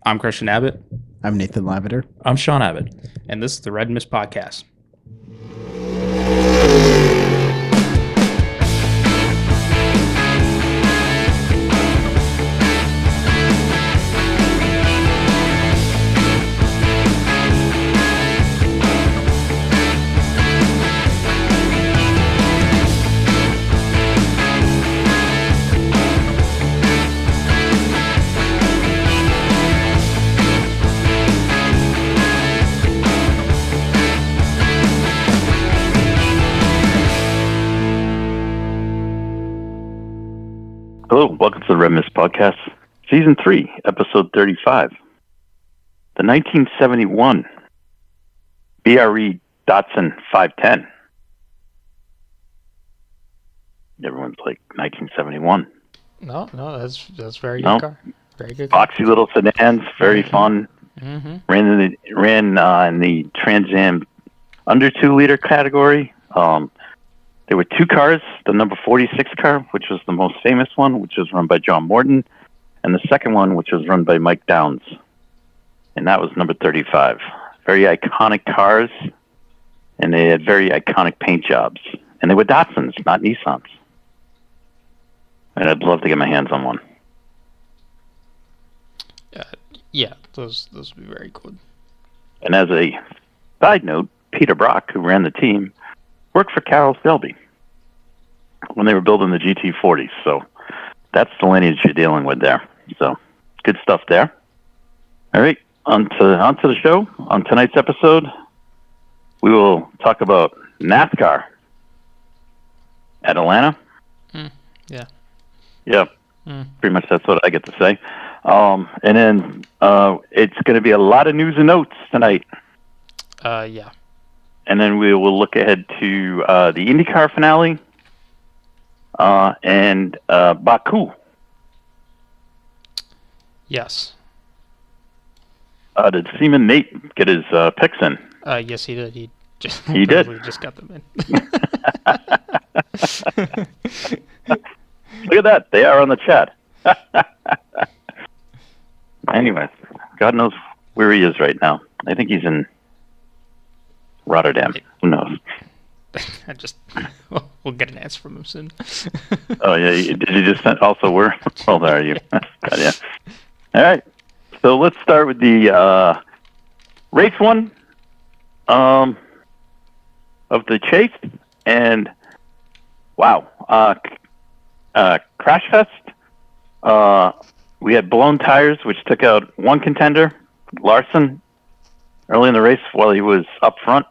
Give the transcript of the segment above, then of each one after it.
I'm Christian Abbott. I'm Nathan Lavender. I'm Sean Abbott. And this is the Red Mist Podcast. Hello, welcome to the Red Mist Podcast, Season 3, Episode 35. The 1971 BRE Datsun 510. Everyone's like 1971. No, that's very good car. Very good car. Boxy little sedans, very fun. Mm-hmm. Ran in the Trans Am under 2 liter category. There were 2 cars, the number 46 car, which was the most famous one, which was run by John Morton, and the second one, which was run by Mike Downs, and that was number 35. Very iconic cars, and they had very iconic paint jobs, and they were Datsuns, not Nissans. And I'd love to get my hands on one. Yeah, those would be very good. And as a side note, Peter Brock, who ran the team, worked for Carroll Shelby when they were building the GT40s. So that's the lineage you're dealing with there. So good stuff there. All right, on to the show. On tonight's episode, we will talk about NASCAR at Atlanta. Yeah. Yeah, pretty much that's what I get to say. And then it's going to be a lot of news and notes tonight. Yeah. And then we will look ahead to the IndyCar finale and Baku. Yes. Did Seaman Nate get his picks in? Yes, he did. He did. We just got them in. Look at that. They are on the chat. Anyway, God knows where he is right now. I think he's in Rotterdam. Who knows? We'll get an answer from him soon. Oh, yeah. Did you just send also where? Well, there are you. God, yeah. All right. So let's start with the race one of the chase. And, wow. Crash Fest. We had blown tires, which took out one contender, Larson, early in the race while he was up front.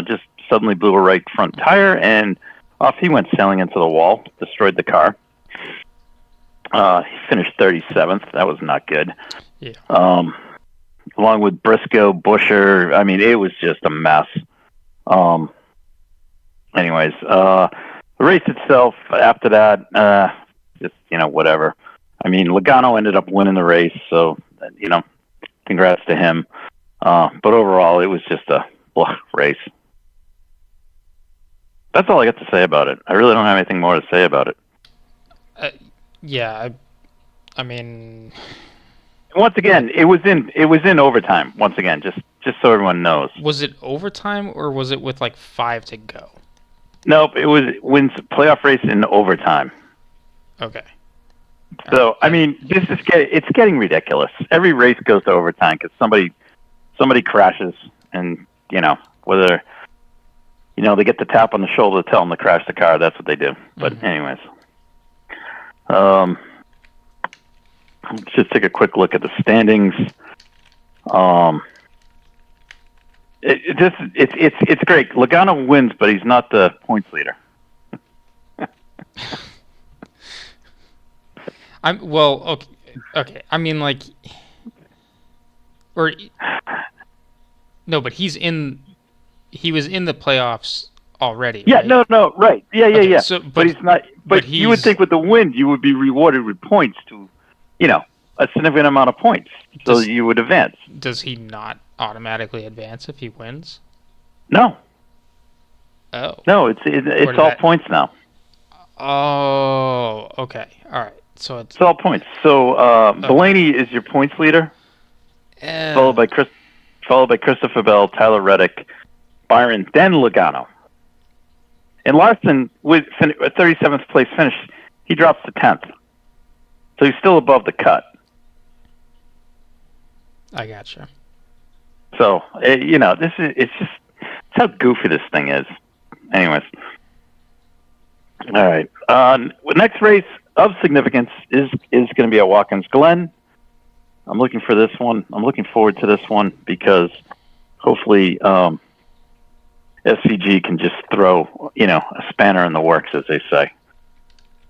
Just suddenly blew a right front tire, and off he went sailing into the wall, destroyed the car. He finished 37th. That was not good. Yeah. Along with Briscoe, Buescher. I mean, it was just a mess. Anyways, the race itself, after that, just, whatever. I mean, Logano ended up winning the race, so, congrats to him. But overall, it was just a race. That's all I got to say about it. I really don't have anything more to say about it. Yeah, I mean, once again, it was in overtime. Once again, just so everyone knows. Was it overtime or was it with like 5 to go? Nope, it wins playoff race in overtime. Okay. So I mean, it's getting ridiculous. Every race goes to overtime because somebody crashes, and whether they get the tap on the shoulder to tell them to crash the car. That's what they do. But anyways, let's just take a quick look at the standings. It's great. Logano wins, but he's not the points leader. Okay. I mean, like, no, but he was in the playoffs already. Yeah, right? no, right. Yeah, okay, yeah. So, but he's not. But you would think with the win, you would be rewarded with points to, a significant amount of points, so you would advance. Does he not automatically advance if he wins? No. Oh. No, it's all points now. Oh, okay. All right. So it's all points. So Blaney is your points leader. followed by Christopher Bell, Tyler Reddick, Byron, then Logano. And Larson, with a 37th place finish, he drops to 10th. So he's still above the cut. I gotcha. So, it's how goofy this thing is. Anyways. All right. Next race of significance is going to be at Watkins Glen. I'm looking for this one. I'm looking forward to this one because hopefully SVG can just throw, a spanner in the works, as they say.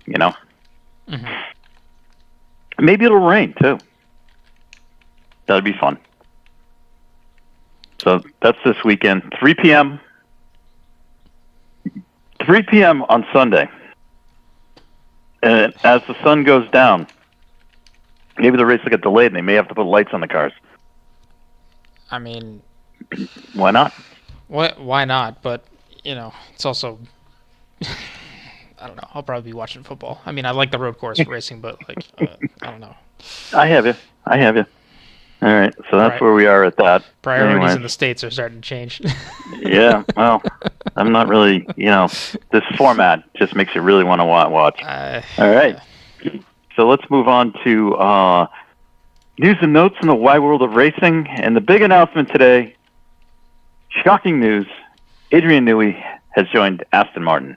Mm-hmm. Maybe it'll rain, too. That'd be fun. So that's this weekend, 3 p.m. 3 p.m. on Sunday. And as the sun goes down, maybe the race will get delayed and they may have to put lights on the cars. I mean... Why not? Why not? But, it's also... I don't know. I'll probably be watching football. I mean, I like the road course racing, but, I don't know. I have you. All right, so that's where we are at that. Priorities in the States are starting to change. Yeah, well, I'm not really, this format just makes you really want to watch. All right, so let's move on to news and notes in the wide world of racing. And the big announcement today, shocking news, Adrian Newey has joined Aston Martin.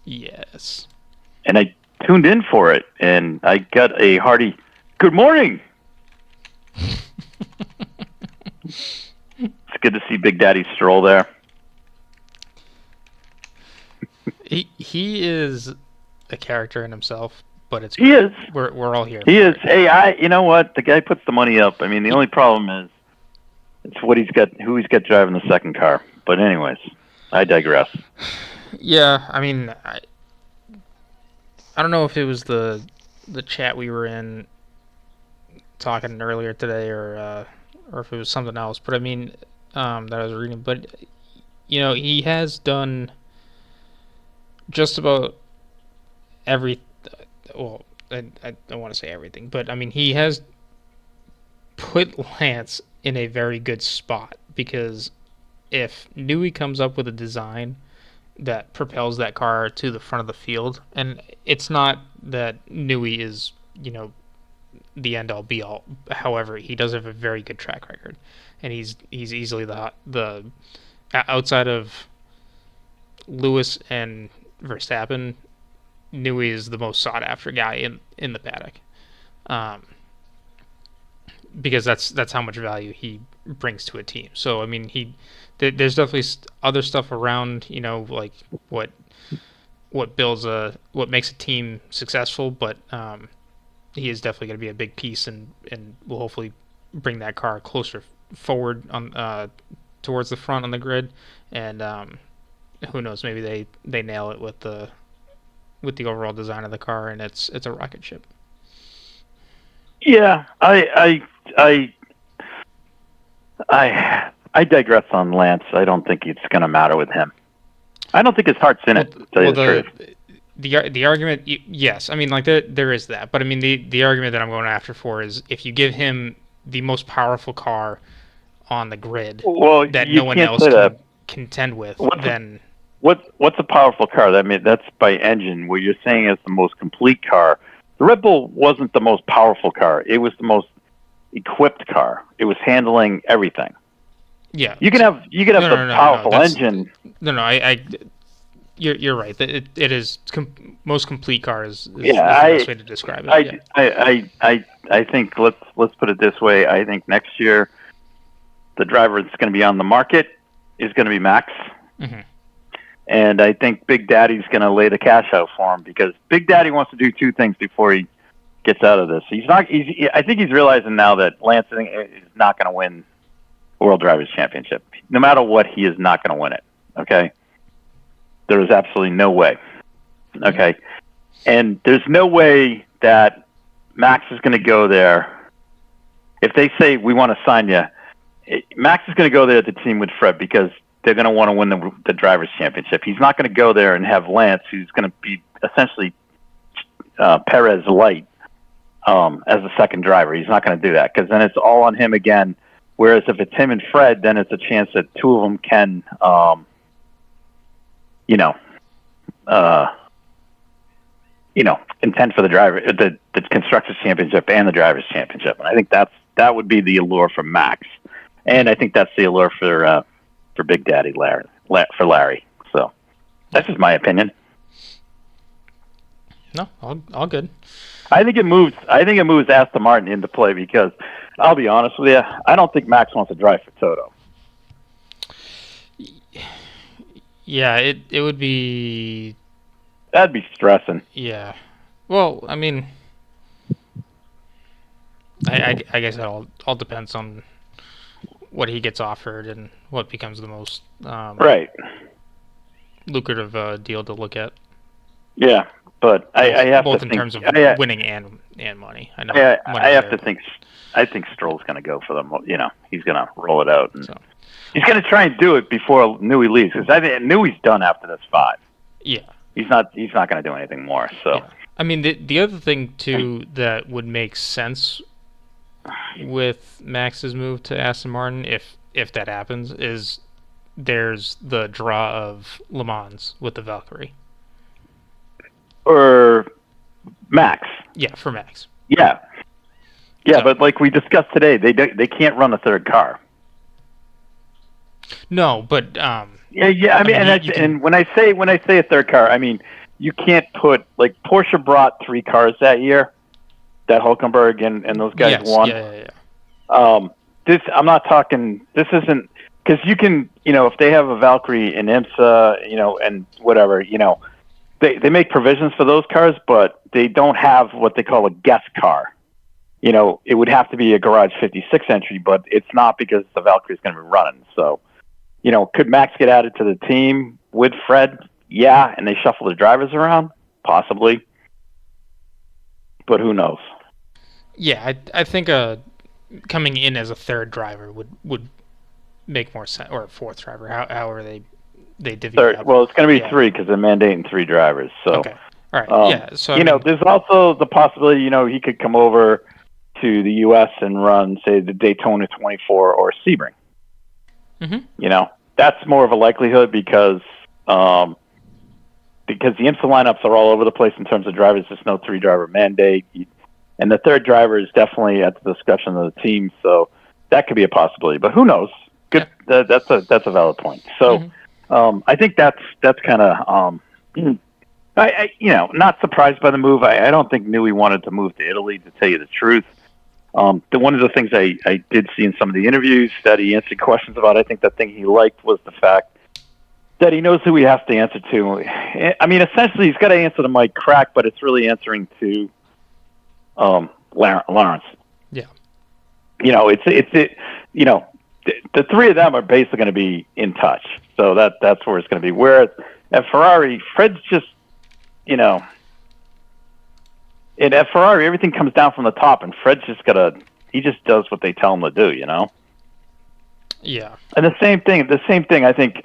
Yes. And I tuned in for it, and I got a hearty, good morning. It's good to see Big Daddy Stroll there. He is a character in himself, but it's he is. We're all here. He is. Hey, you know what? The guy puts the money up. I mean, the only problem is it's what he's got, who he's got driving the second car. But anyways, I digress. Yeah, I mean, I don't know if it was the chat we were in talking earlier today, or if it was something else. But I mean, that I was reading. But he has done just about every. Well, I don't want to say everything, but I mean, he has put Lance in a very good spot, because if Newey comes up with a design that propels that car to the front of the field, and it's not that Newey is, the end all be all. However, he does have a very good track record, and he's easily the outside of Lewis and Verstappen, Newey is the most sought after guy in the paddock, because that's how much value he brings to a team. So I mean, there's definitely other stuff around, like what makes a team successful, but he is definitely going to be a big piece, and will hopefully bring that car closer forward on towards the front on the grid, and who knows, maybe they nail it with the overall design of the car, and it's a rocket ship. Yeah, I digress on Lance. I don't think it's going to matter with him. I don't think his heart's in it. To tell you the truth. The argument, yes, I mean, like there is that, but I mean the argument that I'm going after for is, if you give him the most powerful car on the grid, that no one else can contend with, then what's a powerful car? That's by engine. What you're saying is the most complete car. The Red Bull wasn't the most powerful car. It was the most equipped car. It was handling everything. Yeah, you can have the powerful engine. You're right. It is most complete car is the best way to describe it. I think let's put it this way. I think next year the driver that's going to be on the market is going to be Max. Mm-hmm. And I think Big Daddy's going to lay the cash out for him, because Big Daddy wants to do two things before he gets out of this. I think he's realizing now that Lance is not going to win the World Drivers' Championship. No matter what, he is not going to win it. Okay? There is absolutely no way. Okay? And there's no way that Max is going to go there. If they say, we want to sign you, Max is going to go there at the team with Fred, because they're going to want to win the Drivers' Championship. He's not going to go there and have Lance, who's going to be essentially Perez light, as a second driver. He's not going to do that, because then it's all on him again Whereas if it's him and Fred, then it's a chance that two of them can, you know, contend for the constructors championship and the drivers championship. And I think that would be the allure for Max, and I think that's the allure for Big Daddy Larry. So that's just my opinion. No, all good. I think it moves Aston Martin into play because I'll be honest with you, I don't think Max wants to drive for Toto. Yeah, it would be. That'd be stressing. Yeah. Well, I mean, I guess it all depends on what he gets offered and what becomes the most right lucrative deal to look at. Yeah, but I have both to in think, terms of winning and money. I know. Yeah, I have to think. I think Stroll's going to go for them. You know, he's going to roll it out, and he's going to try and do it before Newey leaves. Because I think Newey's done after this 5. Yeah, he's not going to do anything more. So, yeah. I mean, the other thing too that would make sense with Max's move to Aston Martin, if that happens, is there's the draw of Le Mans with the Valkyrie. Or Max. Yeah, for Max. Yeah, but like we discussed today, they can't run a third car. No, but yeah. I mean, and when I say a third car, I mean you can't put, like, Porsche brought 3 cars that year, that Hulkenberg and those guys won. Yeah. I'm not talking. This isn't because you can, if they have a Valkyrie in IMSA, and whatever, they make provisions for those cars, but they don't have what they call a guest car. It would have to be a Garage 56 entry, but it's not because the Valkyrie is going to be running. So, could Max get added to the team with Fred? Yeah, and they shuffle the drivers around? Possibly. But who knows? Yeah, I think coming in as a third driver would make more sense, or a fourth driver, however they divvy it up. Well, it's going to be 3 because they're mandating 3 drivers. So, okay. All right. Yeah. So there's also the possibility, he could come over to the U.S. and run, say, the Daytona 24 or Sebring. Mm-hmm. That's more of a likelihood because the IMSA lineups are all over the place in terms of drivers. There's no 3-driver mandate, and the third driver is definitely at the discussion of the team. So that could be a possibility, but who knows? Good. Yeah. That's a valid point. So I think that's kind of I not surprised by the move. I don't think Newey wanted to move to Italy, to tell you the truth. One of the things I did see in some of the interviews that he answered questions about, I think the thing he liked was the fact that he knows who he has to answer to. I mean, essentially, he's got to answer to Mike Crack, but it's really answering to Lawrence. Yeah. The 3 of them are basically going to be in touch. So that's where it's going to be. Whereas at Ferrari, Fred's just, and at Ferrari, everything comes down from the top, and Fred's he just does what they tell him to do, Yeah. And the same thing, I think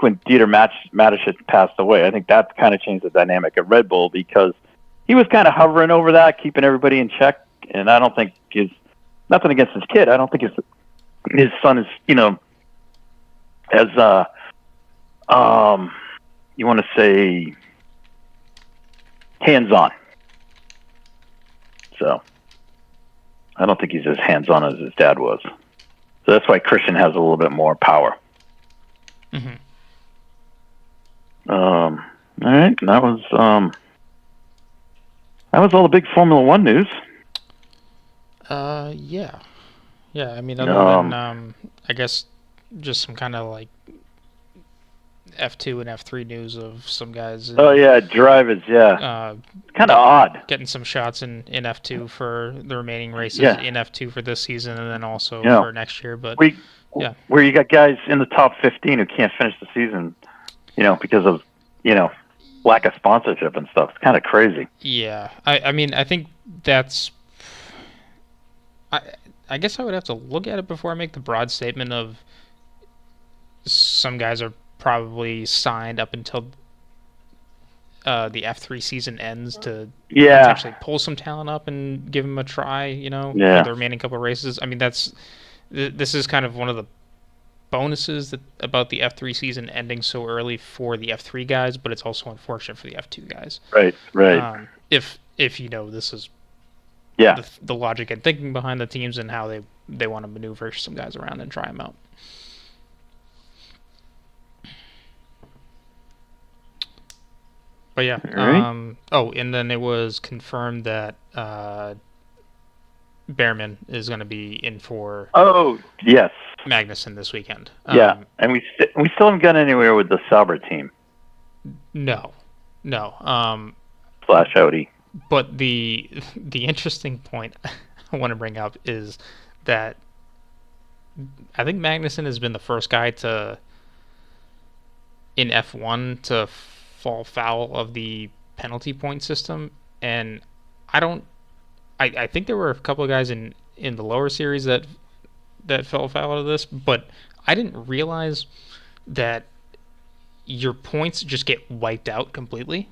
when Dieter Mateschitz passed away, I think that kind of changed the dynamic of Red Bull because he was kind of hovering over that, keeping everybody in check, and I don't think nothing against his kid. I don't think his son is, as you want to say, hands-on. So I don't think he's as hands-on as his dad was. So that's why Christian has a little bit more power. Mm-hmm. All right, that was all the big Formula One news. Yeah. I mean, other than I guess just some kind of like F2 and F3 news of some guys. Drivers. Yeah, kind of odd. Getting some shots in F2 for the remaining races in F2 for this season, and then also for next year. But where you got guys in the top 15 who can't finish the season, because of lack of sponsorship and stuff. It's kind of crazy. Yeah, I mean, I think that's. I guess I would have to look at it before I make the broad statement of some guys are probably signed up until the F3 season ends to Yeah. potentially pull some talent up and give them a try, for the remaining couple of races. I mean, this is kind of one of the bonuses about the F3 season ending so early for the F3 guys, but it's also unfortunate for the F2 guys. Right. If this is the logic and thinking behind the teams and how they want to maneuver some guys around and try them out. But yeah. Right. And then it was confirmed that Behrman is going to be in for. Oh yes. Magnussen this weekend. Yeah, and we still haven't got anywhere with the Sauber team. No. Slash Audi. But the interesting point I want to bring up is that I think Magnussen has been the first guy in F1 to fall foul of the penalty point system, and I think there were a couple of guys in the lower series that fell foul of this, but I didn't realize that your points just get wiped out completely.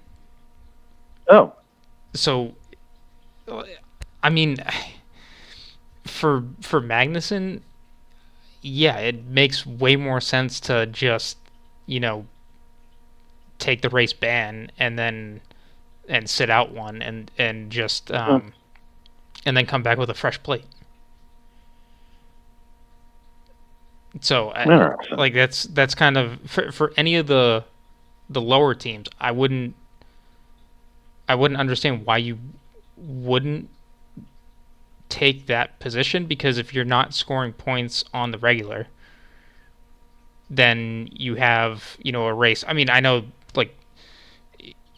Oh. So, I mean, for Magnussen, yeah, it makes way more sense to just, take the race ban and sit out one and just and then come back with a fresh plate. So, that's kind of for any of the lower teams. I wouldn't understand why you wouldn't take that position, because if you're not scoring points on the regular, then you have a race. I mean, I know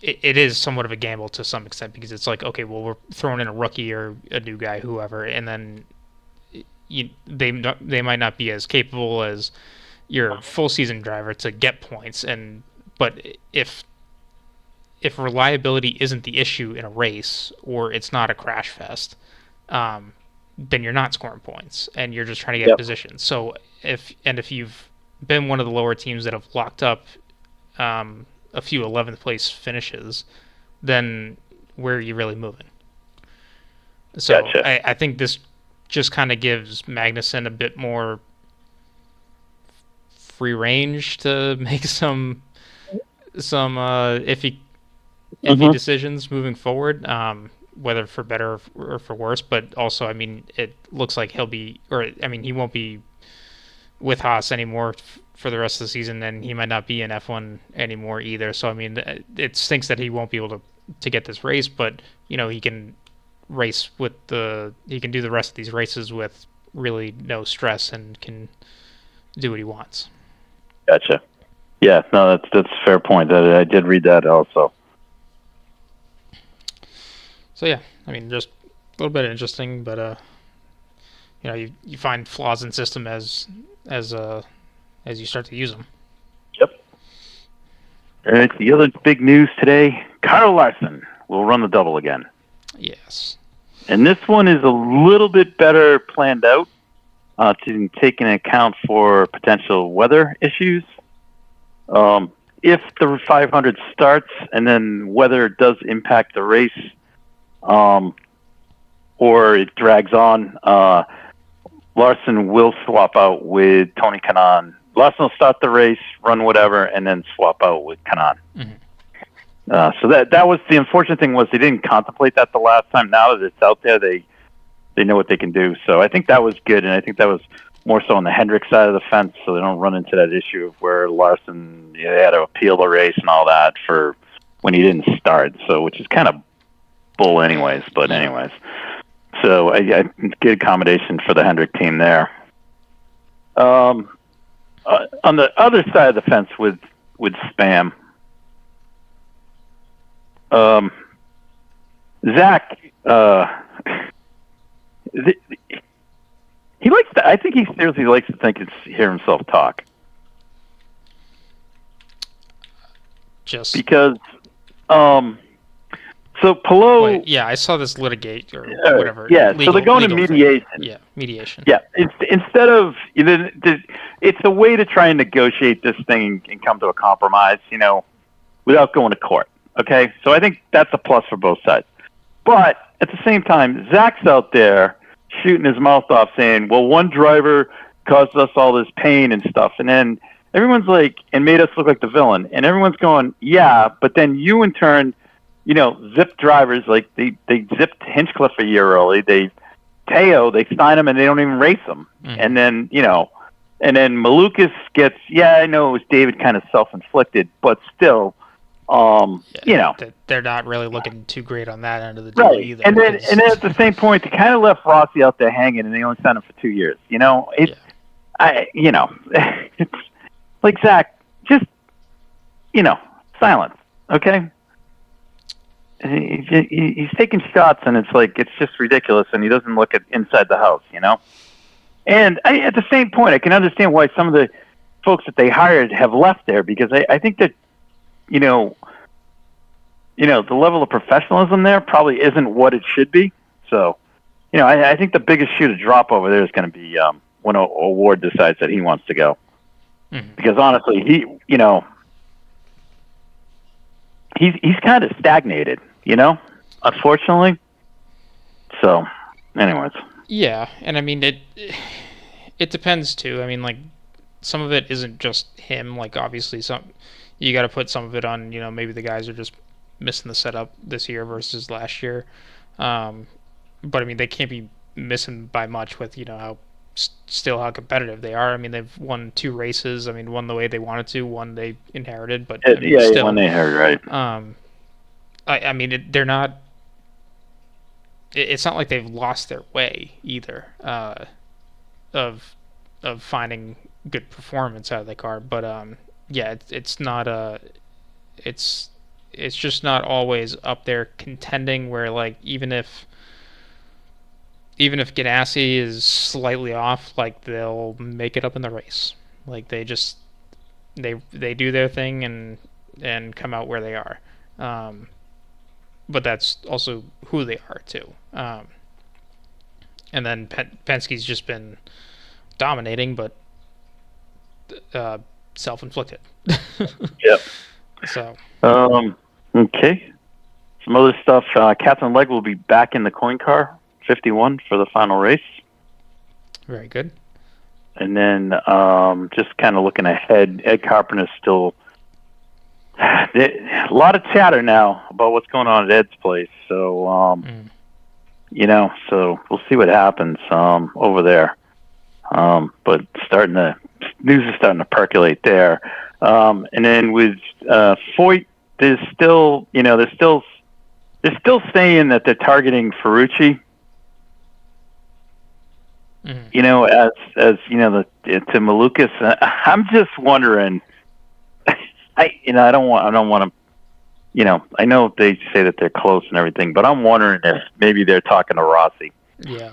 it is somewhat of a gamble to some extent, because it's like, okay, well, we're throwing in a rookie or a new guy, whoever, and then they might not be as capable as your full season driver to get points, but if reliability isn't the issue in a race, or it's not a crash fest, then you're not scoring points and you're just trying to get positions. So if you've been one of the lower teams that have locked up a few 11th place finishes, then where are you really moving? So gotcha. I think this just kind of gives Magnussen a bit more free range to make some iffy decisions moving forward, whether for better or for worse. But also, I mean, it looks like he won't be with Haas anymore for the rest of the season, and he might not be in F1 anymore either. So, I mean, it stinks that he won't be able to get this race, but he can race he can do the rest of these races with really no stress and can do what he wants. Gotcha. Yeah, no, that's a fair point. I did read that also. So yeah, I mean, just a little bit interesting, but you find flaws in system as you start to use them. Yep. All right, the other big news today: Kyle Larson will run the double again. Yes. And this one is a little bit better planned out, to take into account for potential weather issues. If the 500 starts and then weather does impact the race, or it drags on, Larson will swap out with Tony Kanaan. Larson will start the race, run whatever, and then swap out with Kanaan. Mm-hmm. So that was the unfortunate thing, was they didn't contemplate that the last time. Now that it's out there, they know what they can do. So I think that was good, and I think that was more so on the Hendrick side of the fence, so they don't run into that issue of where Larson they had to appeal the race and all that for when he didn't start. So, which is kind of bull anyways. But anyways, so I good accommodation for the Hendrick team there. On the other side of the fence with Spam, Zach. He likes to. I think he seriously likes to hear himself talk. Just because, so Palou. Wait, yeah, I saw this litigate or whatever. Yeah, so they're going to mediation. Thing. Yeah, mediation. Yeah, instead of it's a way to try and negotiate this thing and come to a compromise, without going to court. Okay, so I think that's a plus for both sides. But at the same time, Zach's out there shooting his mouth off saying, well, one driver caused us all this pain and stuff. And then everyone's like, and made us look like the villain. And everyone's going, yeah, but then you in turn, zip drivers, like they zipped Hinchcliffe a year early. They sign him and they don't even race him. Mm-hmm. And then, and then Malukas gets, I know it was David kind of self-inflicted, but still, they're not really looking too great on that end of the deal right. either. And then at the same point, they kind of left Rossi out there hanging, and they only signed him for 2 years. It's like Zach, just silence, okay? He's taking shots, and it's like it's just ridiculous, and he doesn't look at inside the house, And at the same point, I can understand why some of the folks that they hired have left there, because I think that the level of professionalism there probably isn't what it should be. So, I think the biggest shoe to drop over there is going to be when Ward decides that he wants to go. Mm-hmm. Because honestly, he's kind of stagnated, unfortunately. So, anyways. Yeah, and I mean it depends too. I mean, like, some of it isn't just him. Like, obviously, you got to put some of it on. Maybe the guys are just missing the setup this year versus last year. But I mean, they can't be missing by much with how competitive they are. I mean, they've won 2 races. I mean, one the way they wanted to, one they inherited. But I mean, still, one they inherited, right. I mean, they're not. It's not like they've lost their way either. Of finding good performance out of the car, but it's not it's just not always up there contending. Where, like, even if Ganassi is slightly off, like, they'll make it up in the race. Like, they just they do their thing and come out where they are. But that's also who they are too. And then Penske's just been dominating, but self-inflicted. Yep. So. Okay. Some other stuff. Catherine Legg will be back in the coin car, 51, for the final race. Very good. And then just kind of looking ahead, Ed Carpenter's still. A lot of chatter now about what's going on at Ed's place. So, so we'll see what happens over there. But news is starting to percolate there. And then with Foyt, there's still saying that they're targeting Ferrucci. Mm-hmm. As to Malukas. I'm just wondering. I don't want to. I know they say that they're close and everything, but I'm wondering if maybe they're talking to Rossi. Yeah.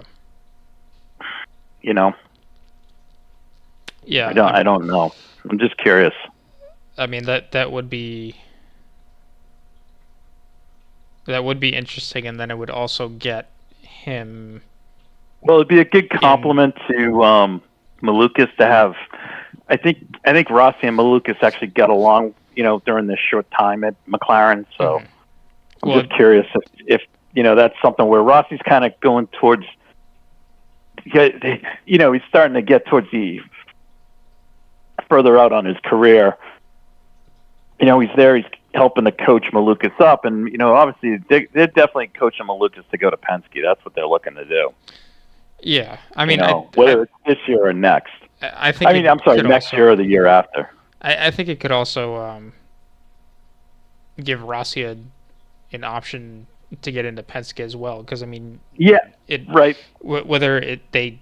Yeah. I don't know. I'm just curious. I mean, that would be interesting, and then it would also get him. Well, it'd be a good compliment to Malukas to have. I think Rossi and Malukas actually got along, during this short time at McLaren. So I'm just curious if that's something where Rossi's kind of going towards. He's starting to get towards the further out on his career. He's there. He's helping to coach Malukas up, and obviously they're definitely coaching Malukas to go to Penske. That's what they're looking to do. Yeah, I mean, whether it's this year or next. I'm sorry, next year or the year after. I think it could also give Rossi an option to get into Penske as well, because I mean, right. Whether they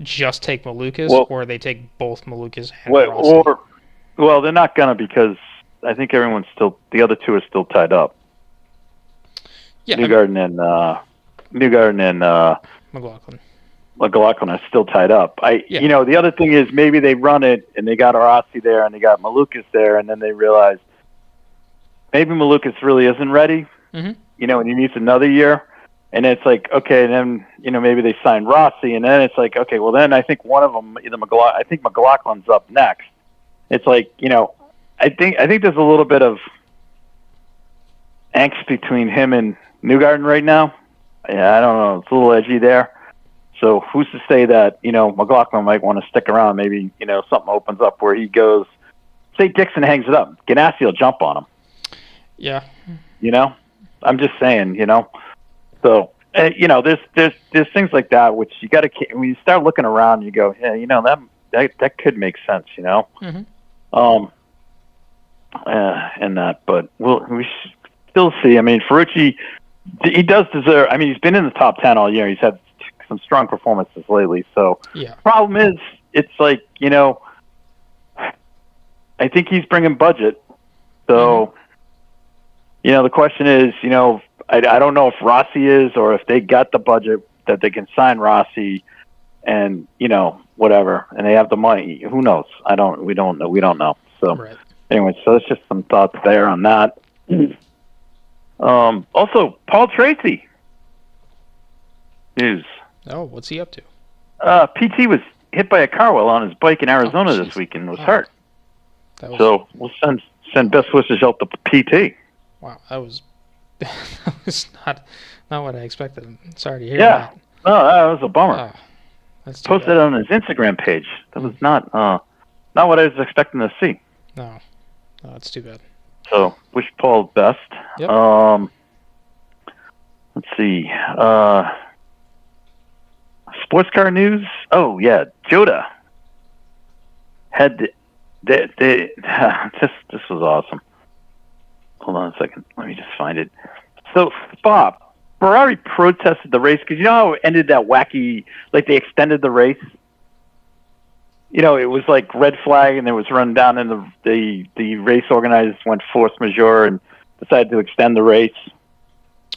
just take Malukas or they take both Malukas and Rossi. Well, they're not gonna, because I think the other two are still tied up. Yeah, Newgarden and McLaughlin are still tied up. The other thing is maybe they run it and they got Rossi there and they got Malukas there, and then they realize maybe Malukas really isn't ready. Mm-hmm. And he needs another year, and it's like, okay, and then maybe they sign Rossi, and then it's like, okay, well then I think one of them, I think McLaughlin's up next. It's like, I think there's a little bit of angst between him and Newgarden right now. Yeah, I don't know. It's a little edgy there. So who's to say that, McLaughlin might want to stick around? Maybe, something opens up where he goes, say Dixon hangs it up. Ganassi will jump on him. Yeah. I'm just saying, So, there's things like that, which you got to, when you start looking around, you go, yeah, that could make sense, Mm-hmm. And that, but we still see. I mean, Ferrucci, he does deserve. I mean, he's been in the top 10 all year. He's had some strong performances lately. So, yeah. Problem is, it's like I think he's bringing budget. So, the question is, I don't know if Rossi is or if they got the budget that they can sign Rossi, and whatever, and they have the money. Who knows? We don't know. So. Right. Anyway, so it's just some thoughts there on that. Also, Paul Tracy. News. Oh, what's he up to? PT was hit by a car while on his bike in Arizona this weekend and was hurt. So we'll send best wishes out to PT. Wow, that was not what I expected. I'm sorry to hear that. No, that was a bummer. That's posted it on his Instagram page. That was not what I was expecting to see. No, that's too bad. So, wish Paul best. Yep. Let's see. Sports car news. Oh yeah, Joda had this was awesome. Hold on a second. Let me just find it. So, Bob, Ferrari protested the race because you know how it ended that wacky, like they extended the race. It was like red flag, and it was run down, and the race organizers went force majeure and decided to extend the race.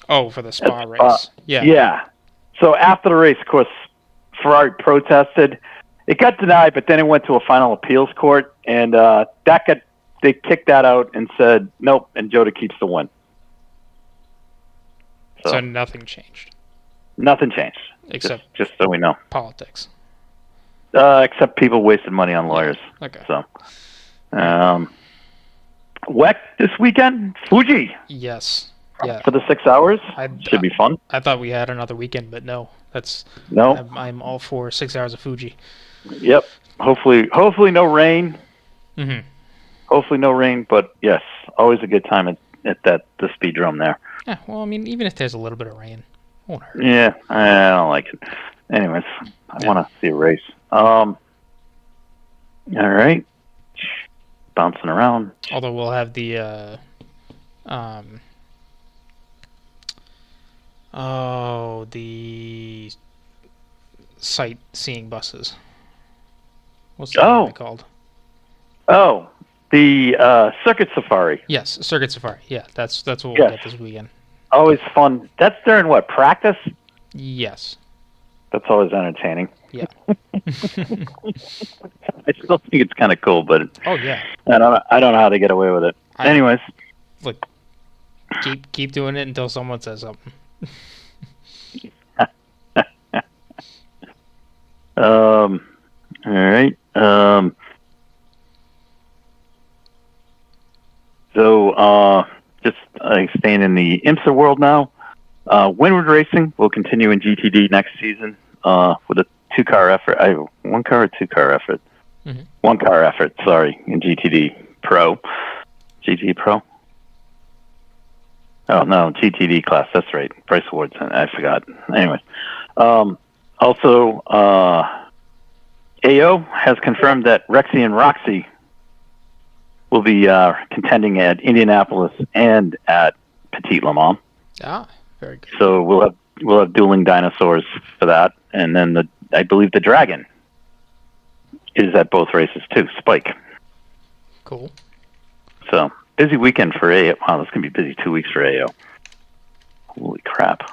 Oh, for the Spa race. Yeah. Yeah. So after the race, of course, Ferrari protested. It got denied, but then it went to a final appeals court, and they kicked that out and said nope, and Joda keeps the win. So nothing changed. Nothing changed. Except just so we know. Politics. Except people wasted money on lawyers. Okay. So, WEC this weekend, Fuji. Yes. Yeah. For the 6 hours, should be fun. I thought we had another weekend, but no. No. I'm all for 6 hours of Fuji. Yep. Hopefully no rain. Mm-hmm. Hopefully no rain, but yes, always a good time at the speedrome there. Yeah. Well, I mean, even if there's a little bit of rain, it won't hurt. Yeah, I don't like it. Anyways, I want to see a race. All right. Bouncing around. Although we'll have the the sightseeing buses. What's that called? Oh, the Circuit Safari. Yes, Circuit Safari. Yeah, that's what we'll get this weekend. Always fun. That's during what, practice? Yes. That's always entertaining. Yeah. I still think it's kind of cool, but oh yeah, I don't know how they get away with it. Anyways, look, keep doing it until someone says something. All right. So just staying in the IMSA world now. Windward Racing will continue in GTD next season with a two-car effort. One car or two-car effort? Mm-hmm. One car effort, sorry, in GTD Pro. GTD Pro? Oh, no, GTD class, that's right. Price Awards, I forgot. Anyways. Also, AO has confirmed that Rexy and Roxy will be contending at Indianapolis and at Petit Le Mans. Ah, very good. So we'll have dueling dinosaurs for that, and then I believe the Dragon is at both races too. Spike. Cool. So busy weekend for AO. Wow, this is gonna be busy 2 weeks for AO. Holy crap!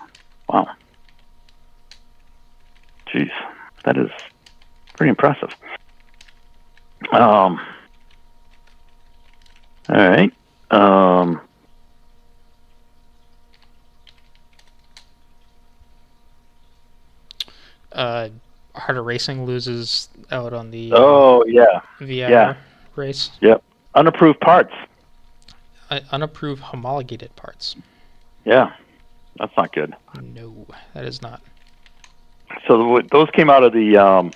Wow. Jeez, that is pretty impressive. All right. Harder Racing loses out on the VR race. Yep. Unapproved parts. unapproved homologated parts. Yeah, that's not good. No, that is not. So those came out of the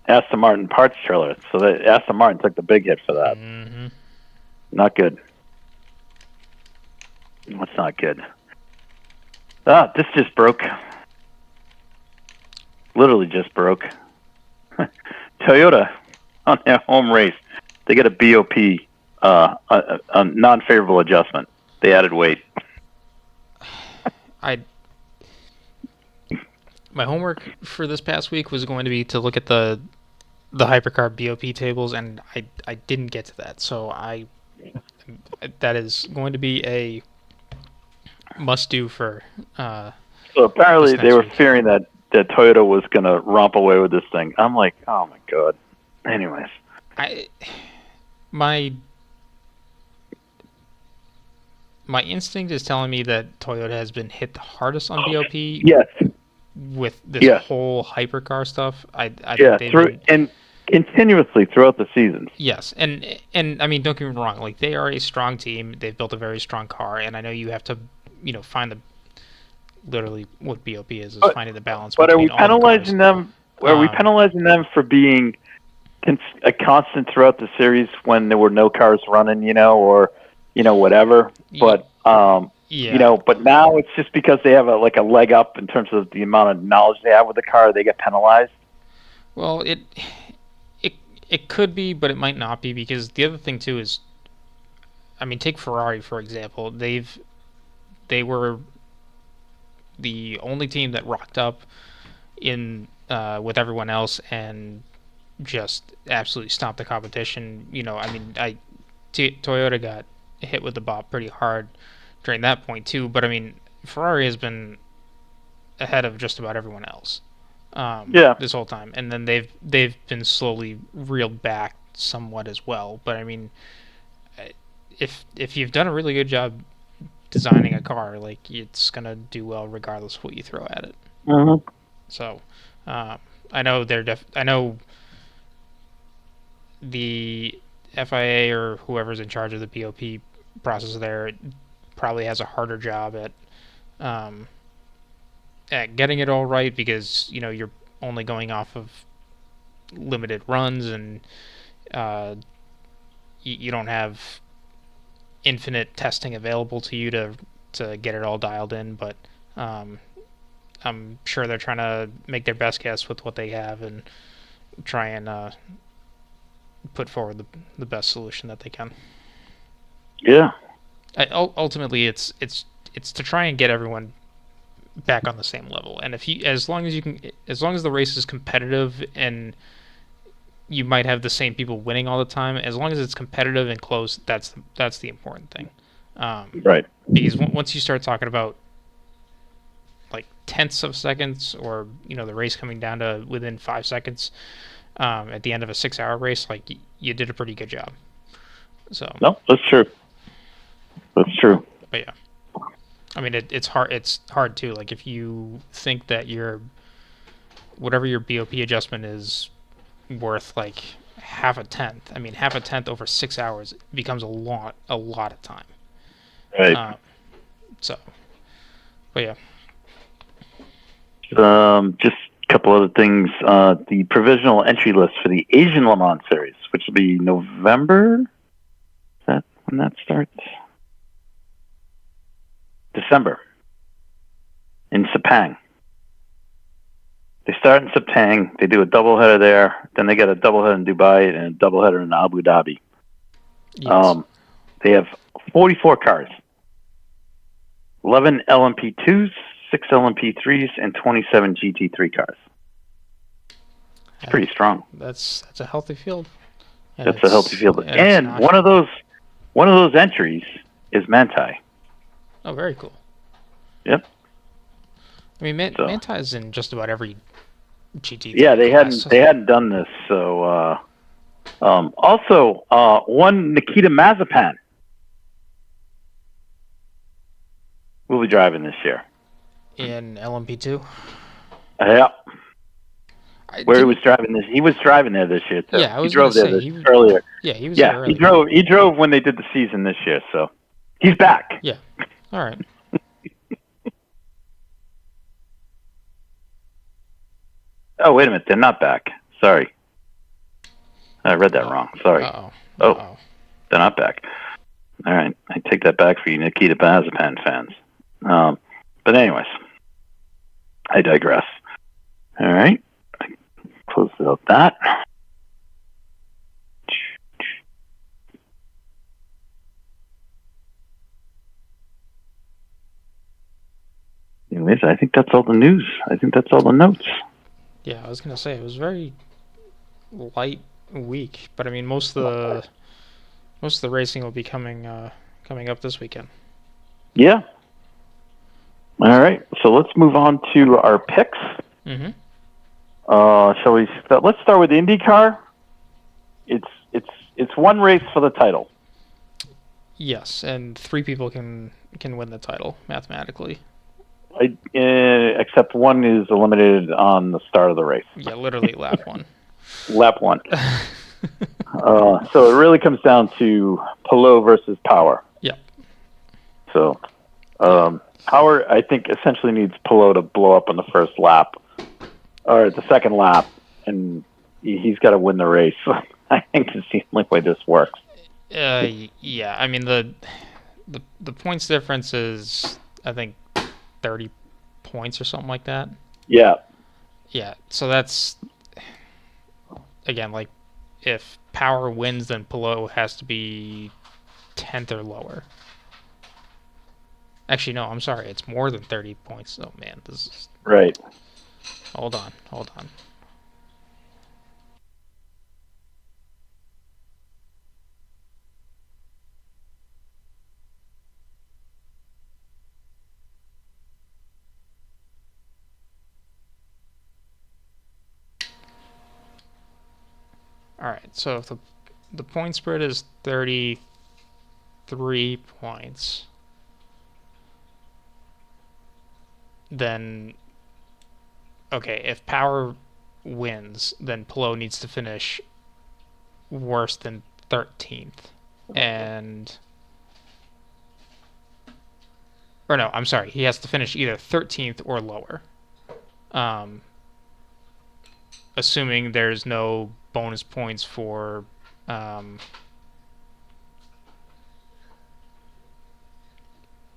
Aston Martin parts trailer. So Aston Martin took the big hit for that. Mm-hmm. Not good. That's not good. This just broke. Literally just broke. Toyota on their home race, they get a BOP, a non-favorable adjustment. They added weight. My homework for this past week was going to be to look at the hypercar BOP tables, and I didn't get to that. So that is going to be a must do for. So apparently they were week. fearing that Toyota was going to romp away with this thing. I'm like, oh my god. Anyways, my instinct is telling me that Toyota has been hit the hardest on BOP. Yes. With this whole hypercar stuff, I and continuously throughout the season. Yes, and I mean, don't get me wrong. Like, they are a strong team. They've built a very strong car, and I know you have to, find literally what BOP is finding the balance. But between are we penalizing them? Are we penalizing them for being a constant throughout the series when there were no cars running, or whatever? But but now it's just because they have a leg up in terms of the amount of knowledge they have with the car, they get penalized. Well, it could be, but it might not be, because the other thing too is, I mean, take Ferrari for example. They were the only team that rocked up in with everyone else and just absolutely stomped the competition. I mean, Toyota got hit with the bop pretty hard during that point too. But I mean, Ferrari has been ahead of just about everyone else. This whole time, and then they've been slowly reeled back somewhat as well. But I mean, if you've done a really good job designing a car, like, it's gonna do well regardless of what you throw at it. Mm-hmm. So, I know I know the FIA or whoever's in charge of the BOP process there probably has a harder job at getting it all right, because you're only going off of limited runs, and you don't have infinite testing available to you to get it all dialed in. But I'm sure they're trying to make their best guess with what they have and try and put forward the best solution that they can. Yeah. Ultimately, it's to try and get everyone back on the same level. And as long as the race is competitive, and you might have the same people winning all the time, as long as it's competitive and close, that's the important thing. Right. Because once you start talking about like tenths of seconds, or the race coming down to within 5 seconds at the end of a 6-hour race, like, you did a pretty good job. So no, that's true. That's true. But yeah, I mean, it's hard. It's hard too. Like, if you think that whatever your BOP adjustment is worth like half a tenth. I mean, half a tenth over 6 hours becomes a lot of time. Right. But yeah. Just a couple other things. The provisional entry list for the Asian Le Mans Series, which will be November. Is that when that starts? December. In Sepang. They start in Sepang. They do a doubleheader there. Then they get a doubleheader in Dubai and a doubleheader in Abu Dhabi. Yes. They have 44 cars. 11 LMP2s, 6 LMP3s, and 27 GT3 cars. It's pretty strong. That's a healthy field. That's a healthy field. And one of those entries is Manthey. Oh, very cool. Yep. I mean, Manthey is in just about every GT3 Yeah, they class. hadn't done this. So also one Nikita Mazepin will be driving this year in LMP2. Yeah. where he was driving this. He was driving there this year too. Yeah, I was he drove there say, earlier. Yeah, he was there earlier. He drove when they did the season this year, so he's back. Yeah. All right. Oh, wait a minute. They're not back. Sorry. I read that wrong. Sorry. Oh, they're not back. All right. I take that back for you Nikita Mazepin fans. But anyways, I digress. All right. Close out that. Anyways, I think that's all the news. I think that's all the notes. Yeah, I was gonna say it was very light week, but I mean most of the racing will be coming up this weekend. Yeah. All right, so let's move on to our picks. Mm-hmm. Shall we? Let's start with IndyCar. It's one race for the title. Yes, and 3 people can win the title mathematically. Except one is eliminated on the start of the race. Yeah, literally lap 1. Lap 1. So it really comes down to Palou versus Power. Yeah. So Power, I think, essentially needs Palou to blow up on the first lap or the second lap, and he's got to win the race. I think it's the only way this works. Yeah. I mean the points difference is, I think, 30 points or something like that. Yeah. Yeah. So that's, again, like, if Power wins, then Palou has to be 10th or lower. Actually, no, I'm sorry. It's more than 30 points. Oh, man. This is... Right. Hold on. All right. So if the point spread is 33 points, then... Okay, if Power wins, then Palou needs to finish worse than 13th. And... Or no, I'm sorry. He has to finish either 13th or lower. Assuming there's no bonus points for... oh,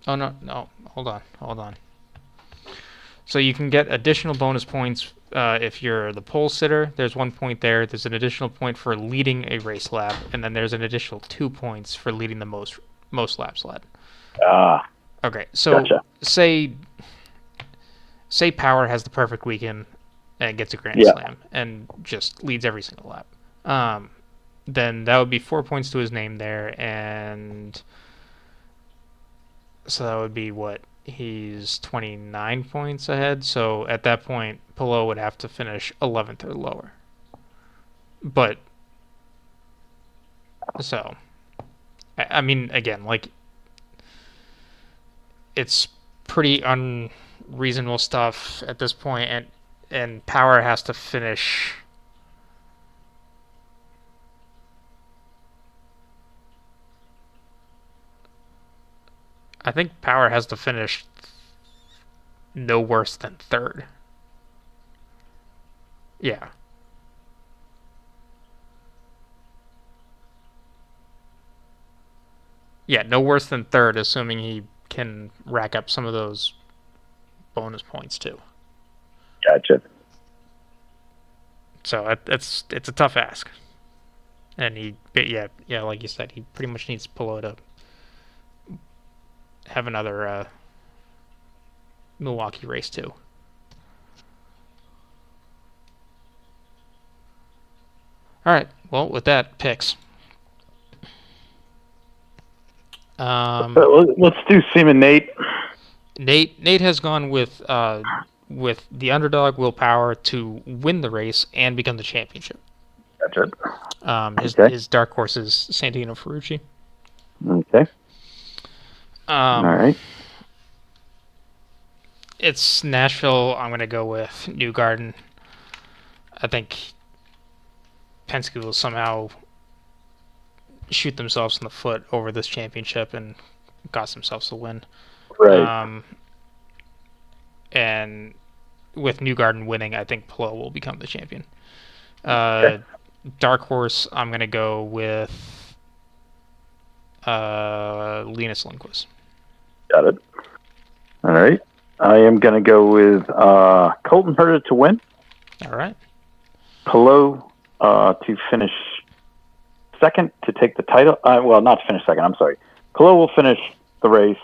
no. Hold on. So you can get additional bonus points if you're the pole sitter. There's 1 point there. There's an additional point for leading a race lap, and then there's an additional 2 points for leading the most laps led. Okay, so gotcha. say Power has the perfect weekend and gets a Grand Slam and just leads every single lap. Then that would be 4 points to his name there, and so that would be what? He's 29 points ahead, so at that point, Palou would have to finish 11th or lower. But, so, I mean, again, like, it's pretty unreasonable stuff at this point, and Power has to finish... I think Power has to finish no worse than 3rd. Yeah. Yeah, no worse than 3rd, assuming he can rack up some of those bonus points too. Gotcha. So it's a tough ask. And like you said, he pretty much needs Palou to have another Milwaukee race too. All right. Well, with that, picks. Let's do Seaman Nate. Nate has gone with the underdog Will Power to win the race and become the championship. Gotcha. His dark horse is Santino Ferrucci. Okay. All right. It's Nashville. I'm going to go with New Garden. I think Penske will somehow shoot themselves in the foot over this championship and cost themselves the win. Right. Um, and with Newgarden winning, I think Palou will become the champion. Okay. Dark horse, I'm gonna go with Linus Lundqvist. Got it. All right. I am going to go with Colton Herta to win. All right. Palou to finish second to take the title. Well, not to finish second. I'm sorry. Palou will finish the race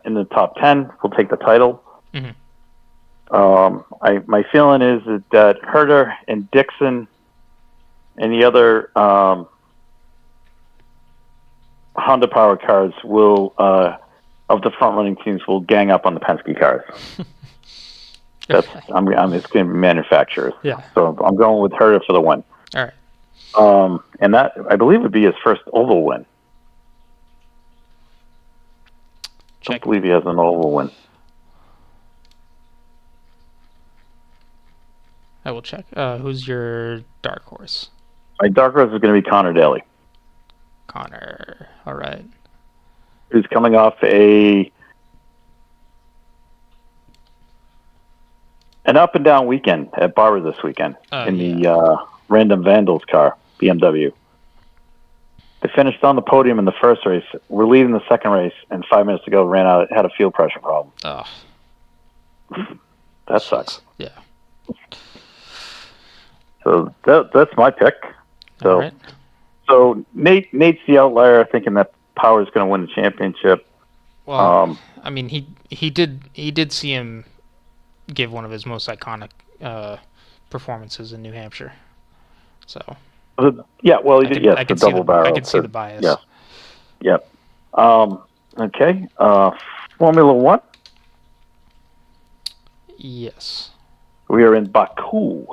in the top 10. Will take the title. Mm-hmm. My feeling is that Herta and Dixon and the other Honda Power cars will of the front running teams will gang up on the Penske cars. I'm it's going to be manufacturers. Yeah. So I'm going with Herta for the win. All right. And that I believe would be his first oval win. I don't believe he has an oval win. I will check. Who's your dark horse? My dark horse is going to be Connor Daly. Connor. All right. Who's coming off an up and down weekend at Barber this weekend the Random Vandals car, BMW. They finished on the podium in the first race. We're leading the second race, and 5 minutes ago had a fuel pressure problem. Oh. That sucks. Yeah. So that's my pick. So, all right. So Nate's the outlier, thinking that Power's going to win the championship. Well, I mean, he did see him give one of his most iconic performances in New Hampshire. So. Yeah, well, he did. Yes, the double barrel. I can see the bias. Yes. Yep. Okay. Formula One. Yes. We are in Baku.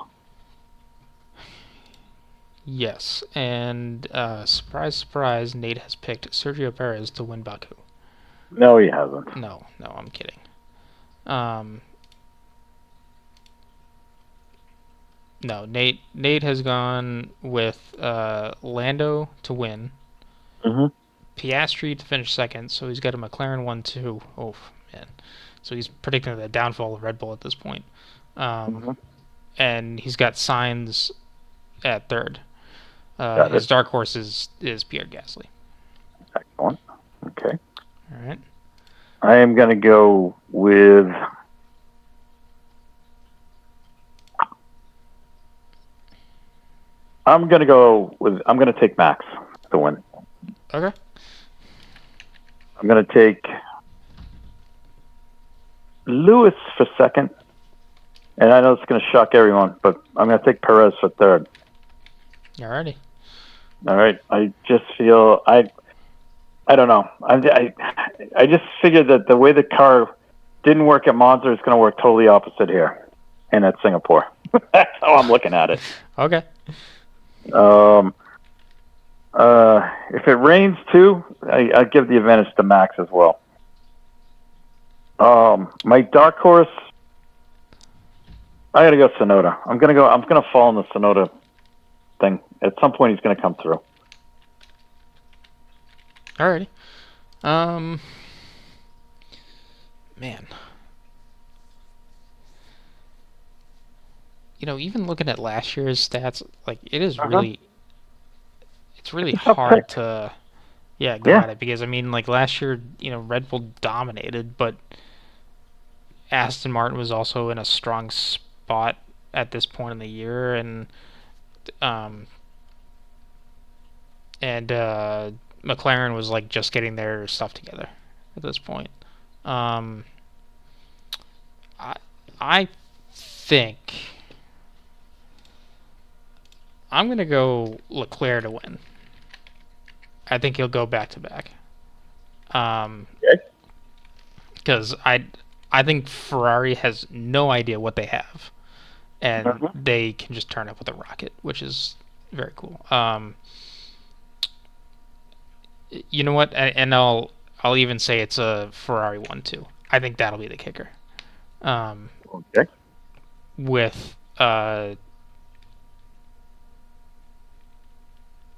Yes, and surprise, surprise, Nate has picked Sergio Perez to win Baku. No, he hasn't. No, I'm kidding. No, Nate has gone with Lando to win. Mm-hmm. Piastri to finish second, so he's got a McLaren 1-2. Oh, man. So he's predicting the downfall of Red Bull at this point. And he's got Sainz at third. His dark horse is Pierre Gasly. Excellent. Okay. All right. I am going to go with... I'm going to take Max to win. Okay. I'm going to take Lewis for second. And I know it's going to shock everyone, but I'm going to take Perez for third. Alrighty. All right. I just feel I don't know. I just figured that the way the car didn't work at Monza is going to work totally opposite here and at Singapore. That's how I'm looking at it. Okay. If it rains too, I give the advantage to Max as well. My dark horse, I got to go Tsunoda. I'm gonna fall in the Tsunoda thing. At some point, he's gonna come through. Alrighty. Man. Even looking at last year's stats, like it is really, it's really hard to, go at it because like last year, Red Bull dominated, but Aston Martin was also in a strong spot at this point in the year, and McLaren was like just getting their stuff together at this point. I think I'm going to go Leclerc to win. I think he'll go back to back. Because I think Ferrari has no idea what they have, and they can just turn up with a rocket, which is very cool. You know what? And I'll even say it's a Ferrari 1-2. I think that'll be the kicker. With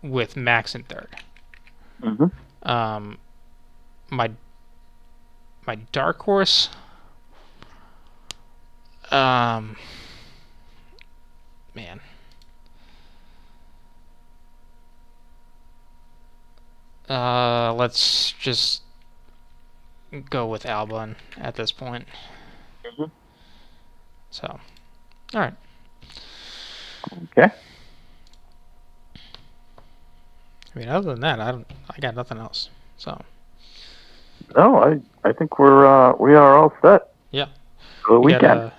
with Max in third. Mm-hmm. My dark horse. Man. Let's just go with Albon at this point. Mm-hmm. So, all right. Okay. I mean, other than that, I got nothing else. So. No, I think we are all set. Yeah. For the weekend.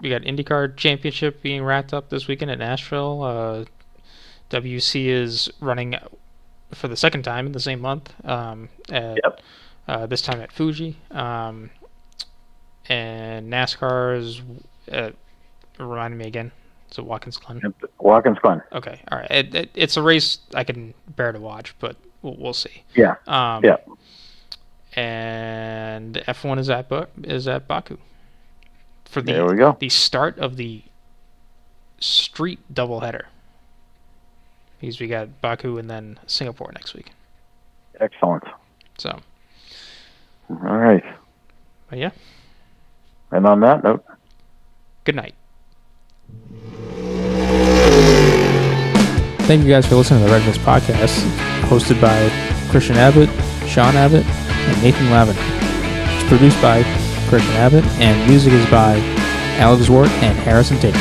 We got IndyCar Championship being wrapped up this weekend at Nashville. WC is running for the second time in the same month. This time at Fuji. And NASCAR is remind me again. Is it Watkins Glen? Watkins Glen. Okay, all right. It's a race I can bear to watch, but we'll see. Yeah. And F1 is at Baku for there we go. The start of the street doubleheader. Because we got Baku and then Singapore next week. Excellent. So. All right. But yeah. And on that note. Good night. Thank you guys for listening to the Red Mist Podcast, hosted by Christian Abbott, Sean Abbott, and Nathan Lavin. It's produced by Christian Abbott, and music is by Alex Wart and Harrison Tate.